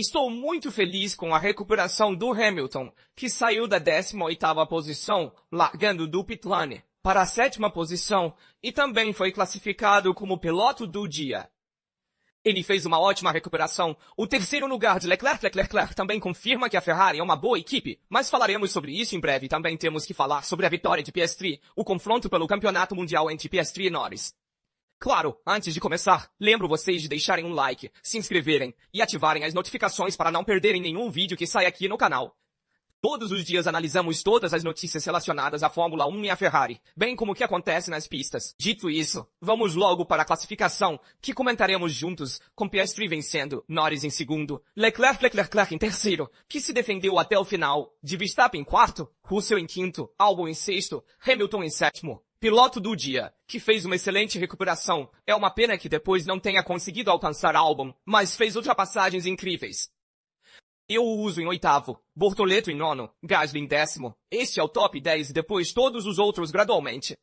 Estou muito feliz com a recuperação do Hamilton, que saiu da 18ª posição, largando do pit lane, para a 7ª posição, e também foi classificado como piloto do dia. Ele fez uma ótima recuperação. O terceiro lugar de Leclerc também confirma que a Ferrari é uma boa equipe, mas falaremos sobre isso em breve. Também temos que falar sobre a vitória de Piastri, o confronto pelo campeonato mundial entre Piastri e Norris. Claro, antes de começar, lembro vocês de deixarem um like, se inscreverem e ativarem as notificações para não perderem nenhum vídeo que sai aqui no canal. Todos os dias analisamos todas as notícias relacionadas à Fórmula 1 e à Ferrari, bem como o que acontece nas pistas. Dito isso, vamos logo para a classificação, que comentaremos juntos, com Piastri vencendo, Norris em segundo, Leclerc em terceiro, que se defendeu até o final, de Verstappen em quarto, Russell em quinto, Albon em sexto, Hamilton em sétimo. Piloto do dia, que fez uma excelente recuperação. É uma pena que depois não tenha conseguido alcançar Albon, mas fez ultrapassagens incríveis. Eu o uso em oitavo, Bortoleto em nono, Gasly em décimo. Este é o top 10 e depois todos os outros gradualmente.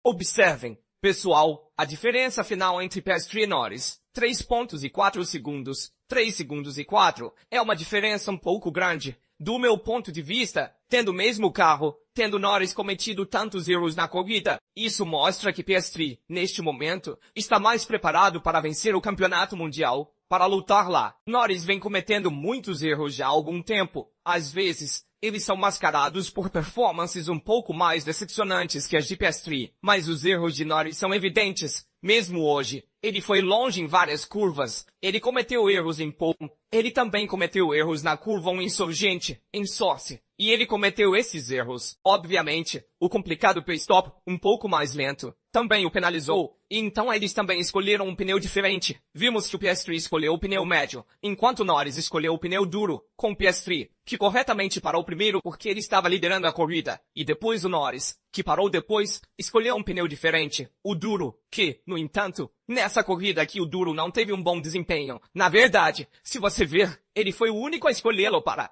Observem, pessoal, a diferença final entre Piastri e Norris. 3 pontos e 4 segundos. 3 segundos e 4. É uma diferença um pouco grande. Do meu ponto de vista, tendo o mesmo carro, tendo Norris cometido tantos erros na corrida, isso mostra que Piastri, neste momento, está mais preparado para vencer o campeonato mundial, para lutar lá. Norris vem cometendo muitos erros já há algum tempo. Às vezes, eles são mascarados por performances um pouco mais decepcionantes que as de Piastri, mas os erros de Norris são evidentes. Mesmo hoje, ele foi longe em várias curvas. Ele cometeu erros em pole. Ele também cometeu erros na curva 1 insurgente, em Source. E ele cometeu esses erros. Obviamente, o complicado pit-stop, um pouco mais lento, também o penalizou. E então eles também escolheram um pneu diferente. Vimos que o Piastri escolheu o pneu médio, enquanto Norris escolheu o pneu duro, com o Piastri, que corretamente parou primeiro porque ele estava liderando a corrida. E depois o Norris, que parou depois, escolheu um pneu diferente, o duro, que, no entanto, nessa corrida aqui o duro não teve um bom desempenho. Na verdade, se você ver, ele foi o único a escolhê-lo para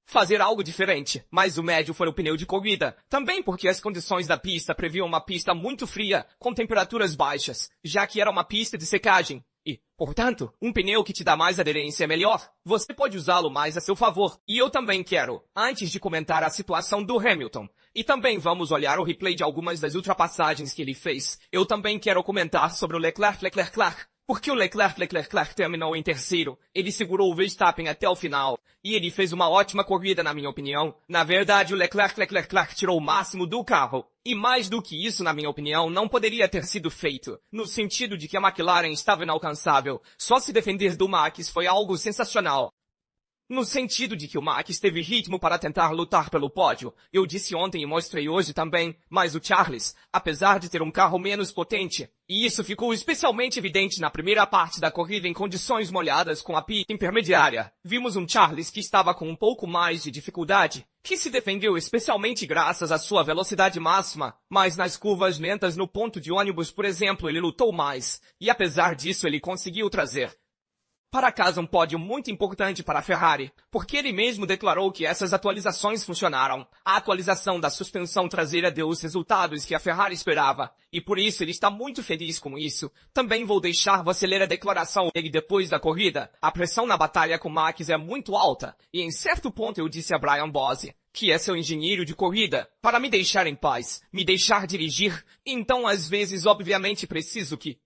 fazer algo diferente, mas o médio foi o pneu de corrida, também porque as condições da pista previam uma pista muito fria, com temperaturas baixas, já que era uma pista de secagem. E, portanto, um pneu que te dá mais aderência é melhor. Você pode usá-lo mais a seu favor. E eu também quero, antes de comentar a situação do Hamilton, e também vamos olhar o replay de algumas das ultrapassagens que ele fez, eu também quero comentar sobre o Leclerc. Porque o Leclerc terminou em terceiro, ele segurou o Verstappen até o final, e ele fez uma ótima corrida na minha opinião. Na verdade, o Leclerc tirou o máximo do carro. E mais do que isso, na minha opinião, não poderia ter sido feito, no sentido de que a McLaren estava inalcançável. Só se defender do Max foi algo sensacional. No sentido de que o Max teve ritmo para tentar lutar pelo pódio. Eu disse ontem e mostrei hoje também, mas o Charles, apesar de ter um carro menos potente, e isso ficou especialmente evidente na primeira parte da corrida em condições molhadas com a pista intermediária, vimos um Charles que estava com um pouco mais de dificuldade, que se defendeu especialmente graças à sua velocidade máxima, mas nas curvas lentas no ponto de ônibus, por exemplo, ele lutou mais, e apesar disso ele conseguiu trazer para casa um pódio muito importante para a Ferrari, porque ele mesmo declarou que essas atualizações funcionaram. A atualização da suspensão traseira deu os resultados que a Ferrari esperava, e por isso ele está muito feliz com isso. Também vou deixar você ler a declaração dele depois da corrida. A pressão na batalha com Max é muito alta, e em certo ponto eu disse a Brian Bose, que é seu engenheiro de corrida, para me deixar em paz, me deixar dirigir. Então às vezes obviamente preciso que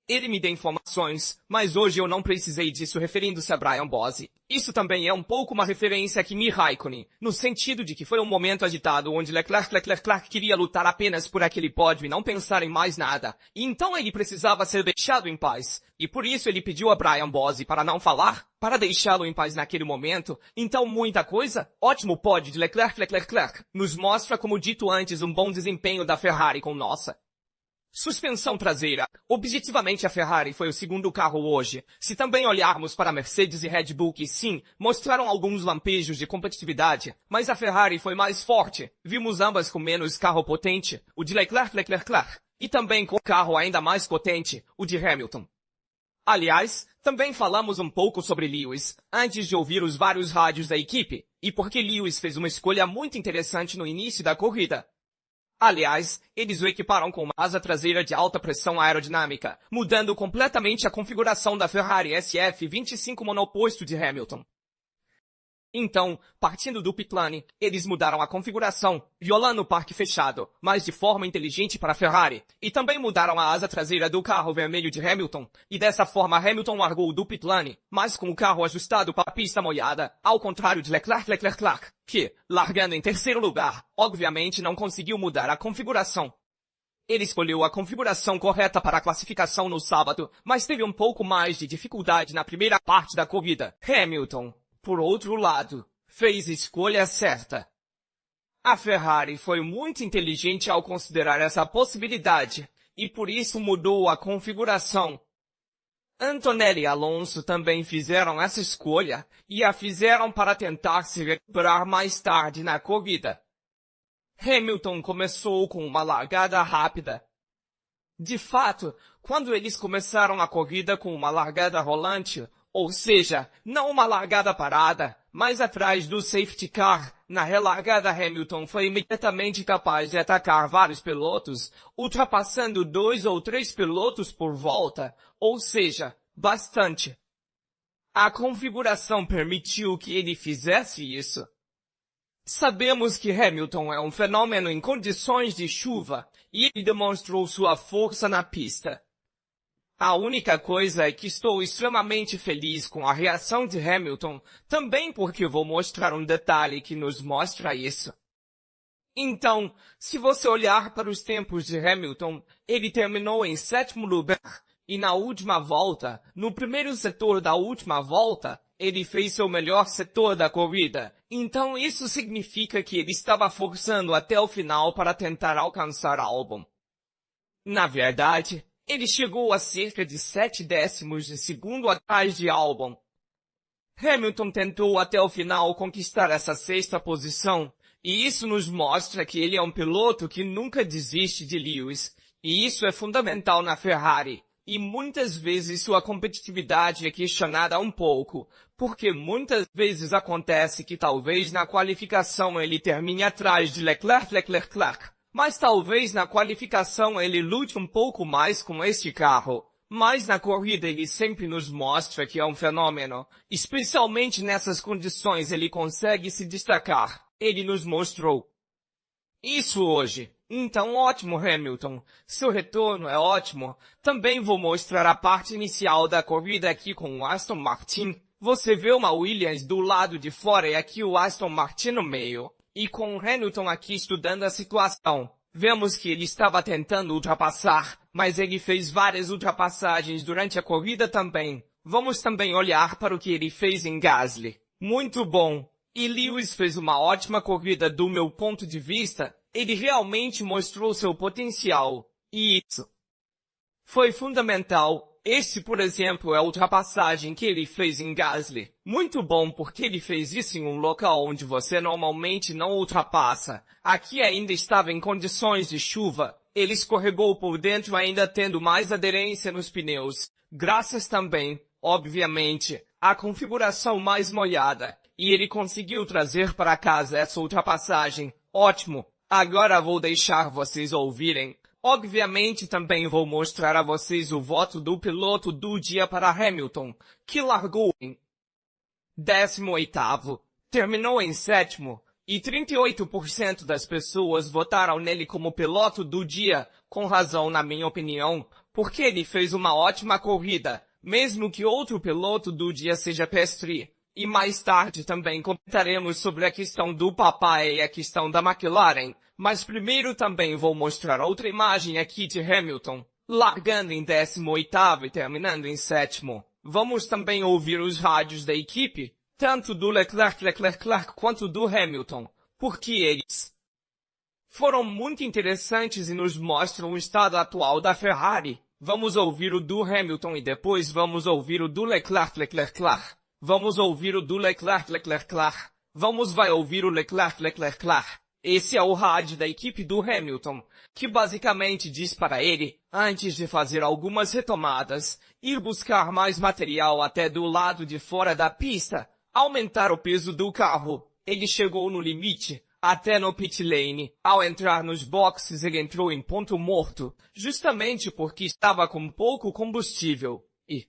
ele me dê informações, mas hoje eu não precisei disso referindo-se a Brian Bose. Isso também é um pouco uma referência a Kimi Raikkonen, no sentido de que foi um momento agitado onde Leclerc queria lutar apenas por aquele pódio e não pensar em mais nada. E então ele precisava ser deixado em paz. E por isso ele pediu a Brian Bose para não falar, para deixá-lo em paz naquele momento. Então muita coisa. Ótimo pódio de Leclerc. Nos mostra, como dito antes, um bom desempenho da Ferrari com nossa suspensão traseira. Objetivamente a Ferrari foi o segundo carro hoje. Se também olharmos para Mercedes e Red Bull, que sim, mostraram alguns lampejos de competitividade, mas a Ferrari foi mais forte. Vimos ambas com menos carro potente, o de Leclerc, e também com carro ainda mais potente, o de Hamilton. Aliás, também falamos um pouco sobre Lewis, antes de ouvir os vários rádios da equipe, e porque Lewis fez uma escolha muito interessante no início da corrida. Aliás, eles o equiparam com uma asa traseira de alta pressão aerodinâmica, mudando completamente a configuração da Ferrari SF25 monoposto de Hamilton. Então, partindo do pitlane, eles mudaram a configuração, violando o parque fechado, mas de forma inteligente para a Ferrari, e também mudaram a asa traseira do carro vermelho de Hamilton, e dessa forma Hamilton largou do pitlane, mas com o carro ajustado para a pista molhada, ao contrário de Leclerc, que, largando em terceiro lugar, obviamente não conseguiu mudar a configuração. Ele escolheu a configuração correta para a classificação no sábado, mas teve um pouco mais de dificuldade na primeira parte da corrida. Hamilton, por outro lado, fez a escolha certa. A Ferrari foi muito inteligente ao considerar essa possibilidade, e por isso mudou a configuração. Antonelli e Alonso também fizeram essa escolha, e a fizeram para tentar se recuperar mais tarde na corrida. Hamilton começou com uma largada rápida. De fato, quando eles começaram a corrida com uma largada rolante, ou seja, não uma largada parada, mas atrás do safety car, na relargada Hamilton foi imediatamente capaz de atacar vários pilotos, ultrapassando 2 ou 3 pilotos por volta, ou seja, bastante. A configuração permitiu que ele fizesse isso. Sabemos que Hamilton é um fenômeno em condições de chuva, e ele demonstrou sua força na pista. A única coisa é que estou extremamente feliz com a reação de Hamilton, também porque vou mostrar um detalhe que nos mostra isso. Então, se você olhar para os tempos de Hamilton, ele terminou em sétimo lugar, e na última volta, no primeiro setor da última volta, ele fez seu melhor setor da corrida. Então isso significa que ele estava forçando até o final para tentar alcançar Albon. Na verdade, ele chegou a cerca de 7 décimos de segundo atrás de Albon. Hamilton tentou até o final conquistar essa sexta posição, e isso nos mostra que ele é um piloto que nunca desiste de Lewis, e isso é fundamental na Ferrari. E muitas vezes sua competitividade é questionada um pouco, porque muitas vezes acontece que talvez na qualificação ele termine atrás de Leclerc, mas talvez na qualificação ele lute um pouco mais com este carro. Mas na corrida ele sempre nos mostra que é um fenômeno. Especialmente nessas condições ele consegue se destacar. Ele nos mostrou isso hoje. Então ótimo, Hamilton. Seu retorno é ótimo. Também vou mostrar a parte inicial da corrida aqui com o Aston Martin. Você vê uma Williams do lado de fora e aqui o Aston Martin no meio. E com o Hamilton aqui estudando a situação. Vemos que ele estava tentando ultrapassar, mas ele fez várias ultrapassagens durante a corrida também. Vamos também olhar para o que ele fez em Gasly. Muito bom. E Lewis fez uma ótima corrida do meu ponto de vista. Ele realmente mostrou seu potencial. E isso foi fundamental. Este, por exemplo, é a ultrapassagem que ele fez em Gasly. Muito bom porque ele fez isso em um local onde você normalmente não ultrapassa. Aqui ainda estava em condições de chuva. Ele escorregou por dentro ainda tendo mais aderência nos pneus. Graças também, obviamente, à configuração mais molhada. E ele conseguiu trazer para casa essa ultrapassagem. Ótimo. Agora vou deixar vocês ouvirem. Obviamente também vou mostrar a vocês o voto do piloto do dia para Hamilton, que largou em 18º, terminou em 7º, e 38% das pessoas votaram nele como piloto do dia, com razão na minha opinião, porque ele fez uma ótima corrida, mesmo que outro piloto do dia seja Piastri. E mais tarde também comentaremos sobre a questão do papai e a questão da McLaren. Mas primeiro também vou mostrar outra imagem aqui de Hamilton, largando em 18º e terminando em 7º. Vamos também ouvir os rádios da equipe, tanto do Leclerc quanto do Hamilton, porque eles foram muito interessantes e nos mostram o estado atual da Ferrari. Vamos ouvir o do Hamilton e depois vamos ouvir o do Leclerc. Vamos ouvir o do Leclerc. Vai ouvir o Leclerc. Esse é o rádio da equipe do Hamilton, que basicamente diz para ele, antes de fazer algumas retomadas, ir buscar mais material até do lado de fora da pista, aumentar o peso do carro. Ele chegou no limite, Até no pit lane, ao entrar nos boxes ele entrou em ponto morto, justamente porque estava com pouco combustível. E,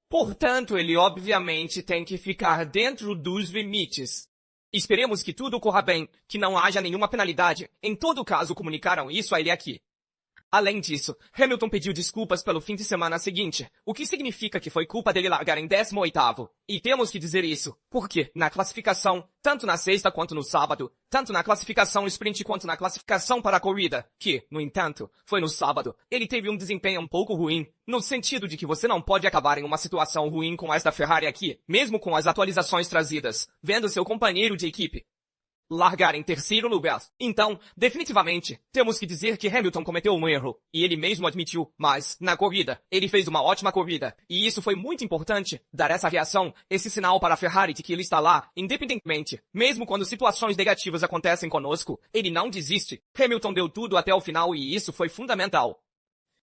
portanto, ele obviamente tem que ficar dentro dos limites. Esperemos que tudo corra bem, que não haja nenhuma penalidade. Em todo caso, comunicaram isso a ele aqui. Além disso, Hamilton pediu desculpas pelo fim de semana seguinte, o que significa que foi culpa dele largar em 18º. E temos que dizer isso, porque, na classificação, tanto na sexta quanto no sábado, tanto na classificação sprint quanto na classificação para a corrida, que, no entanto, foi no sábado, ele teve um desempenho um pouco ruim, no sentido de que você não pode acabar em uma situação ruim com esta Ferrari aqui, mesmo com as atualizações trazidas, vendo seu companheiro de equipe largar em terceiro lugar. Então, definitivamente, temos que dizer que Hamilton cometeu um erro, e ele mesmo admitiu, mas, na corrida, ele fez uma ótima corrida, e isso foi muito importante, dar essa reação, esse sinal para a Ferrari de que ele está lá, independentemente, mesmo quando situações negativas acontecem conosco, ele não desiste. Hamilton deu tudo até o final e isso foi fundamental.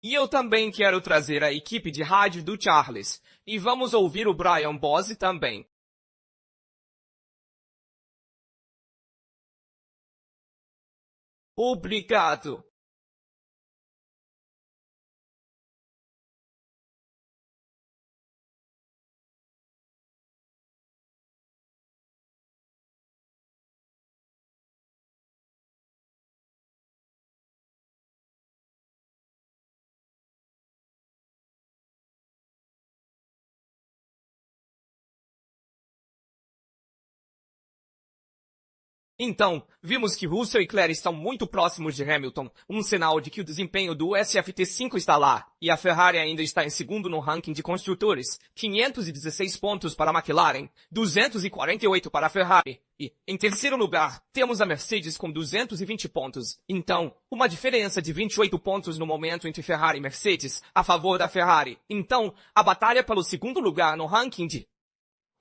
E eu também quero trazer a equipe de rádio do Charles, e vamos ouvir o Brian Bose também. Obrigado. Então, vimos que Russell e Leclerc estão muito próximos de Hamilton, um sinal de que o desempenho do SFT5 está lá, e a Ferrari ainda está em segundo no ranking de construtores, 516 pontos para a McLaren, 248 para a Ferrari, e, em terceiro lugar, temos a Mercedes com 220 pontos. Então, uma diferença de 28 pontos no momento entre Ferrari e Mercedes, a favor da Ferrari. Então, a batalha pelo segundo lugar no ranking de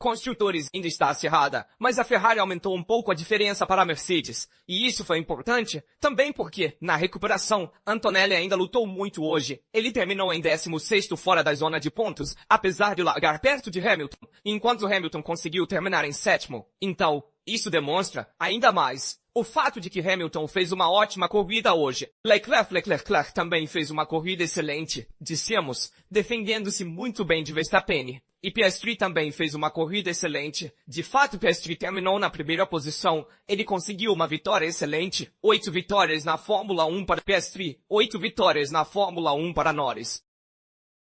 construtores ainda está acirrada, mas a Ferrari aumentou um pouco a diferença para a Mercedes. E isso foi importante também porque, na recuperação, Antonelli ainda lutou muito hoje. Ele terminou em 16º fora da zona de pontos, apesar de largar perto de Hamilton, enquanto Hamilton conseguiu terminar em 7º. Então, isso demonstra, ainda mais, o fato de que Hamilton fez uma ótima corrida hoje. Leclerc também fez uma corrida excelente, dissemos, defendendo-se muito bem de Verstappen. E Piastri também fez uma corrida excelente. De fato, Piastri terminou na primeira posição. Ele conseguiu uma vitória excelente. 8 vitórias na Fórmula 1 para Piastri, 8 vitórias na Fórmula 1 para Norris.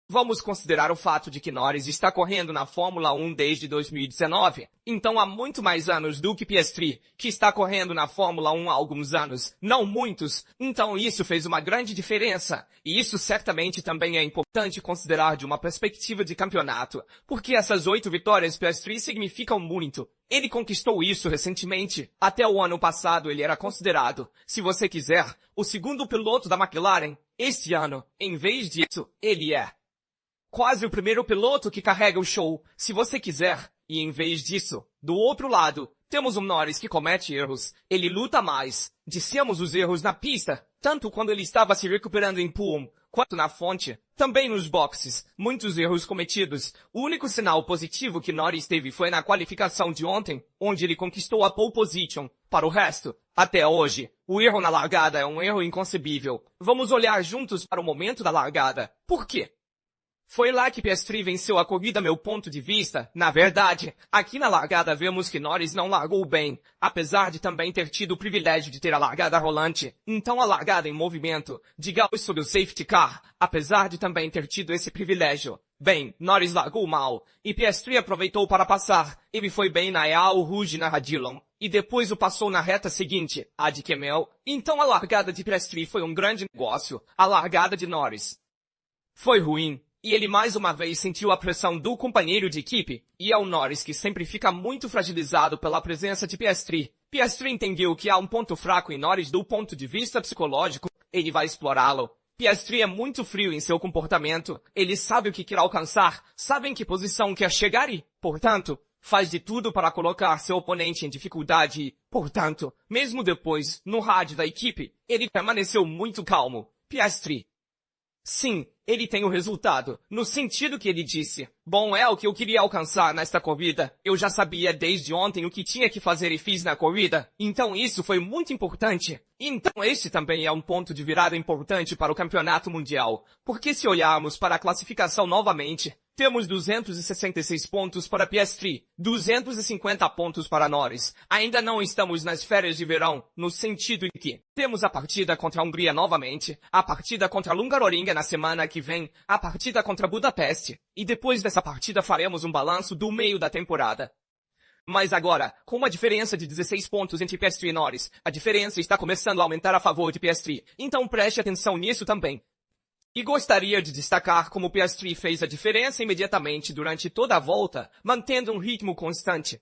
Vamos considerar o fato de que Norris está correndo na Fórmula 1 desde 2019. Então há muito mais anos do que Piastri, que está correndo na Fórmula 1 há alguns anos. Não muitos. Então isso fez uma grande diferença. E isso certamente também é importante considerar de uma perspectiva de campeonato. Porque essas 8 vitórias Piastri significam muito. Ele conquistou isso recentemente. Até o ano passado ele era considerado, se você quiser, o segundo piloto da McLaren. Este ano, em vez disso, ele é quase o primeiro piloto que carrega o show, se você quiser. E em vez disso, do outro lado, temos um Norris que comete erros. Ele luta mais. Dissemos os erros na pista, tanto quando ele estava se recuperando em Poole, quanto na fonte. Também nos boxes, muitos erros cometidos. O único sinal positivo que Norris teve foi na qualificação de ontem, onde ele conquistou a pole position. Para o resto, até hoje, o erro na largada é um erro inconcebível. Vamos olhar juntos para o momento da largada. Por quê? Foi lá que Piastri venceu a corrida, meu ponto de vista. Na verdade, aqui na largada vemos que Norris não largou bem, apesar de também ter tido o privilégio de ter a largada rolante. Então a largada em movimento, diga sobre o safety car, apesar de também ter tido esse privilégio. Bem, Norris largou mal, e Piastri aproveitou para passar. Ele foi bem na Eau Rouge na Dillon, e depois o passou na reta seguinte, a de Kemmel. Então a largada de Piastri foi um grande negócio. A largada de Norris foi ruim. E ele mais uma vez sentiu a pressão do companheiro de equipe, e é o Norris que sempre fica muito fragilizado pela presença de Piastri. Piastri entendeu que há um ponto fraco em Norris do ponto de vista psicológico, ele vai explorá-lo. Piastri é muito frio em seu comportamento, ele sabe o que quer alcançar, sabe em que posição quer chegar e, portanto, faz de tudo para colocar seu oponente em dificuldade e, portanto, mesmo depois, no rádio da equipe, ele permaneceu muito calmo. Piastri Sim, ele tem o resultado, no sentido que ele disse. Bom, é o que eu queria alcançar nesta corrida. Eu já sabia desde ontem o que tinha que fazer e fiz na corrida. Então isso foi muito importante. Então este também é um ponto de virada importante para o campeonato mundial. Porque se olharmos para a classificação novamente, temos 266 pontos para Piastri, 250 pontos para Norris. Ainda não estamos nas férias de verão, no sentido em que temos a partida contra a Hungria novamente, a partida contra a Hungaroringa na semana que vem, a partida contra Budapeste, e depois dessa partida faremos um balanço do meio da temporada. Mas agora, com uma diferença de 16 pontos entre Piastri e Norris, a diferença está começando a aumentar a favor de Piastri, então preste atenção nisso também. E gostaria de destacar como Piastri fez a diferença imediatamente durante toda a volta, mantendo um ritmo constante.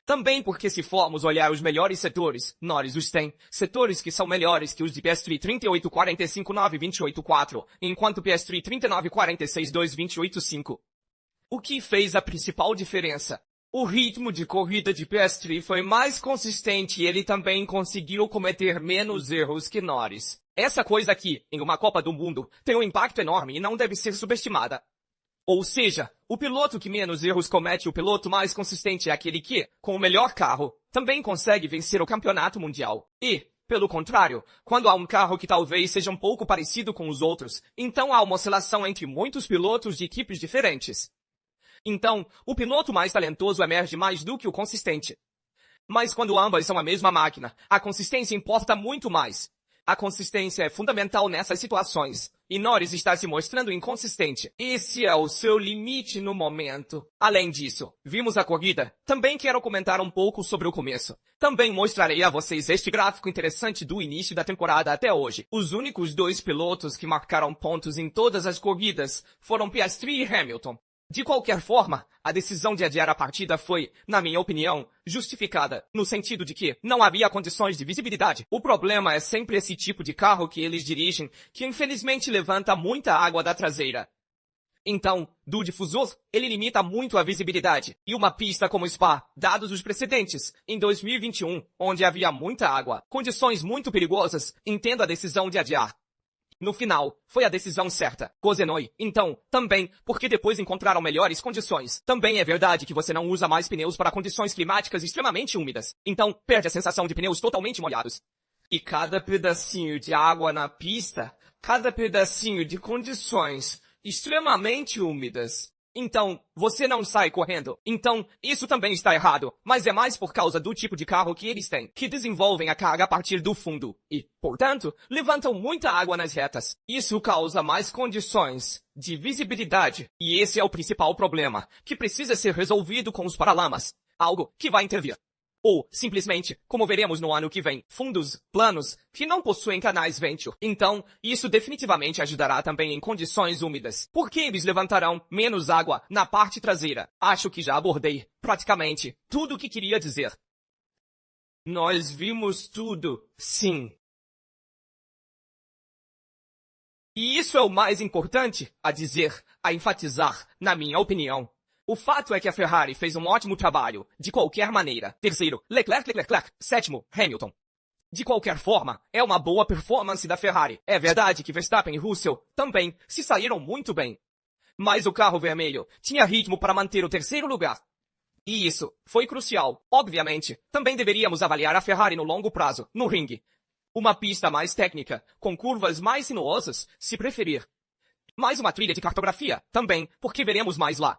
Também porque se formos olhar os melhores setores, Norris os tem, setores que são melhores que os de Piastri 38-45-9-28-4, enquanto Piastri 39-46-2-28-5. O que fez a principal diferença? O ritmo de corrida de Piastri foi mais consistente e ele também conseguiu cometer menos erros que Norris. Essa coisa aqui, em uma Copa do Mundo, tem um impacto enorme e não deve ser subestimada. Ou seja, o piloto que menos erros comete, o piloto mais consistente é aquele que, com o melhor carro, também consegue vencer o campeonato mundial. E, pelo contrário, quando há um carro que talvez seja um pouco parecido com os outros, então há uma oscilação entre muitos pilotos de equipes diferentes. Então, o piloto mais talentoso emerge mais do que o consistente. Mas quando ambas são a mesma máquina, a consistência importa muito mais. A consistência é fundamental nessas situações, e Norris está se mostrando inconsistente. Esse é o seu limite no momento. Além disso, vimos a corrida. Também quero comentar um pouco sobre o começo. Também mostrarei a vocês este gráfico interessante do início da temporada até hoje. Os únicos dois pilotos que marcaram pontos em todas as corridas foram Piastri e Hamilton. De qualquer forma, a decisão de adiar a partida foi, na minha opinião, justificada, no sentido de que não havia condições de visibilidade. O problema é sempre esse tipo de carro que eles dirigem, que infelizmente levanta muita água da traseira. Então, do difusor, ele limita muito a visibilidade. E uma pista como Spa, dados os precedentes, em 2021, onde havia muita água, condições muito perigosas, entendo a decisão de adiar. No final, foi a decisão certa. Kozenoi, então, também, porque depois encontraram melhores condições. Também é verdade que você não usa mais pneus para condições climáticas extremamente úmidas. Então, perde a sensação de pneus totalmente molhados. E cada pedacinho de água na pista, cada pedacinho de condições extremamente úmidas. Então, você não sai correndo. Então, isso também está errado, mas é mais por causa do tipo de carro que eles têm, que desenvolvem a carga a partir do fundo e, portanto, levantam muita água nas retas. Isso causa mais condições de visibilidade, e esse é o principal problema, que precisa ser resolvido com os paralamas, algo que vai intervir. Ou, simplesmente, como veremos no ano que vem, fundos planos que não possuem canais Venture. Então, isso definitivamente ajudará também em condições úmidas, porque eles levantarão menos água na parte traseira. Acho que já abordei, praticamente, tudo o que queria dizer. Nós vimos tudo, sim. E isso é o mais importante a dizer, a enfatizar, na minha opinião. O fato é que a Ferrari fez um ótimo trabalho, de qualquer maneira. Terceiro, Leclerc. Sétimo, Hamilton. De qualquer forma, é uma boa performance da Ferrari. É verdade que Verstappen e Russell também se saíram muito bem. Mas o carro vermelho tinha ritmo para manter o terceiro lugar. E isso foi crucial. Obviamente, também deveríamos avaliar a Ferrari no longo prazo, no ringue. Uma pista mais técnica, com curvas mais sinuosas, se preferir. Mais uma trilha de cartografia, também, porque veremos mais lá.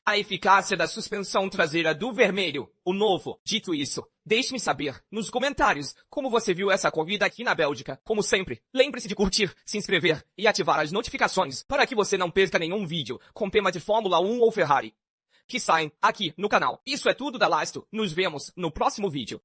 A eficácia da suspensão traseira do vermelho, o novo. Dito isso, deixe-me saber, nos comentários, como você viu essa corrida aqui na Bélgica. Como sempre, lembre-se de curtir, se inscrever e ativar as notificações para que você não perca nenhum vídeo com tema de Fórmula 1 ou Ferrari que saem aqui no canal. Isso é tudo da Lasto. Nos vemos no próximo vídeo.